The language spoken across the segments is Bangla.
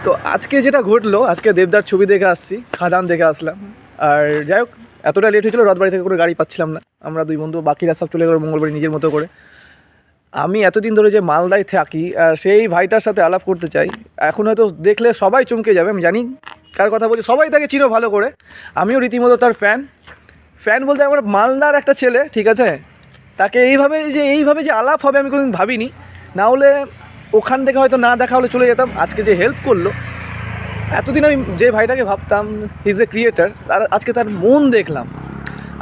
তো আজকে যেটা ঘটলো, আজকে দেবদার ছবি দেখে আসছি, খাদান দেখে আসলাম। আর যাই হোক, এতটা লেট হয়েছিল, রথবাড়ি থেকে কোনো গাড়ি পাচ্ছিলাম না। আমরা দুই বন্ধু, বাকিরা সব চলে গেলো মঙ্গলবাড়ি নিজের মতো করে। আমি এতদিন ধরে যে মালদায় থাকি, সেই ভাইটার সাথে আলাপ করতে চাই। এখন হয়তো দেখলে সবাই চমকে যাবে, আমি জানি কার কথা বলছি, সবাই তাকে চিনো ভালো করে। আমিও রীতিমতো তার ফ্যান বলতে আমার মালদার একটা ছেলে, ঠিক আছে, তাকে এইভাবে যে আলাপ হবে আমি কোনোদিন ভাবিনি। না হলে ওখান থেকে হয়তো না দেখা হলে চলে যেতাম। আজকে যে হেল্প করলো, এতদিন আমি যে ভাইটাকে ভাবতাম হি ইজ এ ক্রিয়েটার, আজকে তার মন দেখলাম।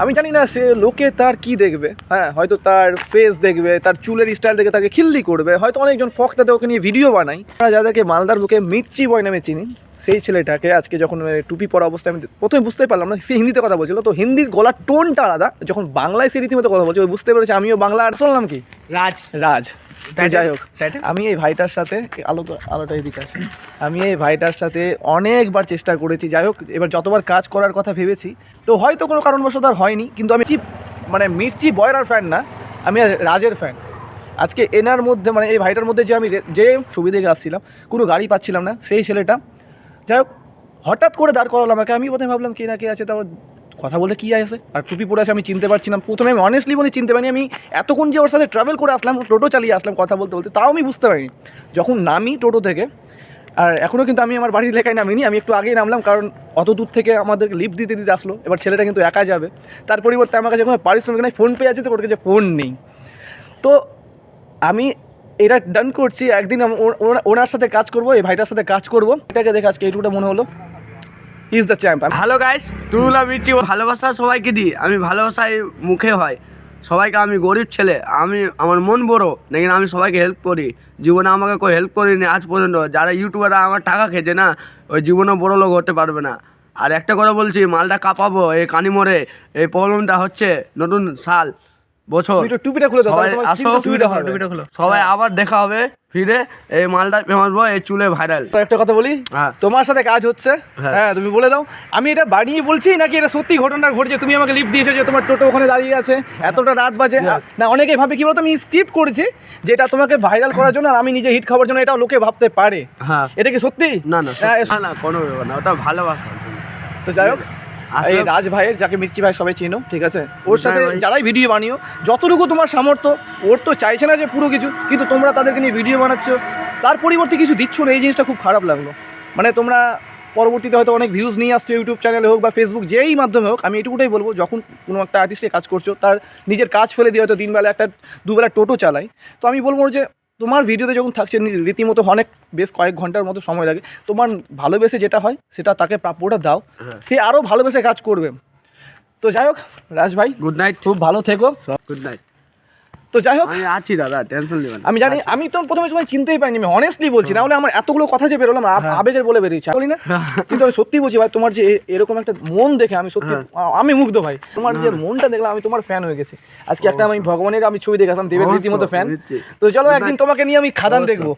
আমি জানি না সে লোকে তার কি দেখবে, হ্যাঁ, হয়তো তার ফেস দেখবে, তার চুলের স্টাইল দেখে তাকে খিল্লি করবে, হয়তো অনেকজন ফকটাতে ওকে নিয়ে ভিডিও বানাই। আমরা যাদেরকে মালদার বুকে মির্চি বয় নামে চিনি, সেই ছেলেটাকে আজকে যখন টুপি পরা অবস্থায় আমি প্রথমে বুঝতে পারলাম না সে হিন্দিতে কথা বলছিল। তো হিন্দির গলার টোনটা আলাদা, যখন বাংলায় সে রীতিমতো কথা বলছে বুঝতে পেরেছি আমিও বাংলা। আর শুনলাম কি রাজ। যাই হোক, আমি এই ভাইটার সাথে আলোটা এদিকে আছে, আমি এই ভাইটার সাথে অনেকবার চেষ্টা করেছি। যাই হোক, এবার যতবার কাজ করার কথা ভেবেছি, তো হয়তো কোনো কারণবশত আর হয়নি। কিন্তু আমি মির্চি বয়রার ফ্যান না, আমি রাজের ফ্যান। আজকে এনার মধ্যে এই ভাইটার মধ্যে যে ছবি দেখে আসছিলাম, কোনো গাড়ি পাচ্ছিলাম না, সেই ছেলেটা যাই হোক হঠাৎ করে দাঁড় করালাম আমাকে। আমি প্রথমে ভাবলাম কে না কে আছে, তারপর কথা বলতে কী আছে, আর টুপি পরে আছে, আমি চিনতে পারছি না। প্রথমে আমি অনেস্টলি বলে চিনতে পারিনি। আমি এতক্ষণ যে ওর সাথে ট্রাভেল করে আসলাম, টোটো চালিয়ে আসলাম কথা বলতে বলতে, তাও আমি বুঝতে পারিনি। যখন নামি টোটো থেকে, আর এখনও কিন্তু আমি আমার বাড়ির এলাকায় নামিনি, আমি একটু আগেই নামলাম, কারণ অত দূর থেকে আমাদেরকে লিফট দিতে আসলো। এবার ছেলেটা কিন্তু একা যাবে, তার পরিবর্তে আমার কাছে কোনো পারিশ্রমিক নাই, ফোন পে আছে, তো ওর কাছে ফোন নেই। তো আমি এটা ডান করছি, একদিন ওনার সাথে কাজ করবো, এই ভাইটার সাথে কাজ করবো। এটাকে দেখে আজকে এইটুকুটা মনে হলো is the champ. Hello guys, টুরুলা মির্চি ভালোবাসা সবাইকে দিই। আমি ভালোবাসায় মুখে হয় সবাইকে। আমি গরিব ছেলে, আমার মন বড়, দেখেন আমি সবাইকে হেল্প করি। জীবনে আমাকে কেউ হেল্প করিনি আজ পর্যন্ত। যারা ইউটিউবাররা আমার টাকা খেয়েছে না, ওই জীবনে বড় লোক হতে পারবে না। আর একটা কথা বলছি, মালটা কাঁপাবো এই কানিমোড়ে। এই প্রবলেমটা হচ্ছে নতুন সাল বছর, টুপিটা খুলে দাও, সবাই আসো, সবাই আবার দেখা হবে ফিরে। এই মালটা ফেমাস বয়, এই চুলে ভাইরাল। তো একটা কথা বলি, হ্যাঁ। তোমার সাথে কাজ হচ্ছে, হ্যাঁ। হ্যাঁ, তুমি বলে দাও আমি এটা বানিয়ে বলছি নাকি এটা সত্যি ঘটনা ঘটছে। তুমি আমাকে লিফট দিয়েছো যে তোমার টোটো ওখানে দাঁড়িয়ে আছে, এতটা রাত বাজে না। অনেকে ভাবে কি বলতো, আমি স্ক্রিপ্ট করেছি যেটা তোমাকে ভাইরাল করার জন্য, আর আমি নিজে হিট খাওয়ার জন্য, এটাও লোকে ভাবতে পারে। হ্যাঁ, এটা কি সত্যি? না না না, কোনো ব্যাপার না, ওটা ভালোবাসা। তো যাই হোক, এই রাজ ভাইয়ের, যাকে মির্চি ভাই সবাই চিনো, ঠিক আছে, ওর সাথে যারাই ভিডিও বানিও, যতটুকু তোমার সামর্থ্য, ওর তো চাইছে না যে পুরো কিছু, কিন্তু তোমরা তাদেরকে নিয়ে ভিডিও বানাচ্ছ, তার পরিবর্তে কিছু দিচ্ছ না। এই জিনিসটা খুব খারাপ লাগলো। তোমরা পরবর্তীতে হয়তো অনেক ভিউজ নিয়ে আসছো, ইউটিউব চ্যানেলে হোক বা ফেসবুক, যেই মাধ্যমে হোক। আমি এটুকুটাই বলবো, যখন কোনো একটা আর্টিস্টে কাজ করছো, তার নিজের কাজ ফেলে দিয়ে হয়তো দিনবেলা দুবেলা টোটো চালাই, তো আমি বলবো যে তোমার ভিডিওতে যখন থাকছে রীতিমতো বেশ কয়েক ঘন্টার মতো সময় লাগে, তোমার ভালোবেসে যেটা হয় সেটা তাকে প্রাপ্যটা দাও, সে আরও ভালোবেসে কাজ করবে। তো যাই হোক রাজ ভাই, গুড নাইট, খুব ভালো থেকো, গুড নাইট। তো যাই হোক, আমি আছি দাদা, টেনশন নেবেন। আমি জানি, আমি তো প্রথমে সময় চিনতেই পারিনি, আমি অনেস্টলি বলছি, না হলে আমার এতগুলো কথা যে বেরোলাম আবেগের বলে বেরিয়েছে, বলি না। কিন্তু আমি সত্যি বলছি ভাই, তোমার যে এরকম একটা মন দেখে আমি সত্যি আমি মুগ্ধ ভাই। তোমার যে মনটা দেখলাম, আমি তোমার ফ্যান হয়ে গেছি। আজকে একটা আমি ভগবানের ছবি দেখে আসলাম, দেবের রীতিমতো ফ্যান। তো চলো একদিন তোমাকে নিয়ে আমি খাদান দেখবো।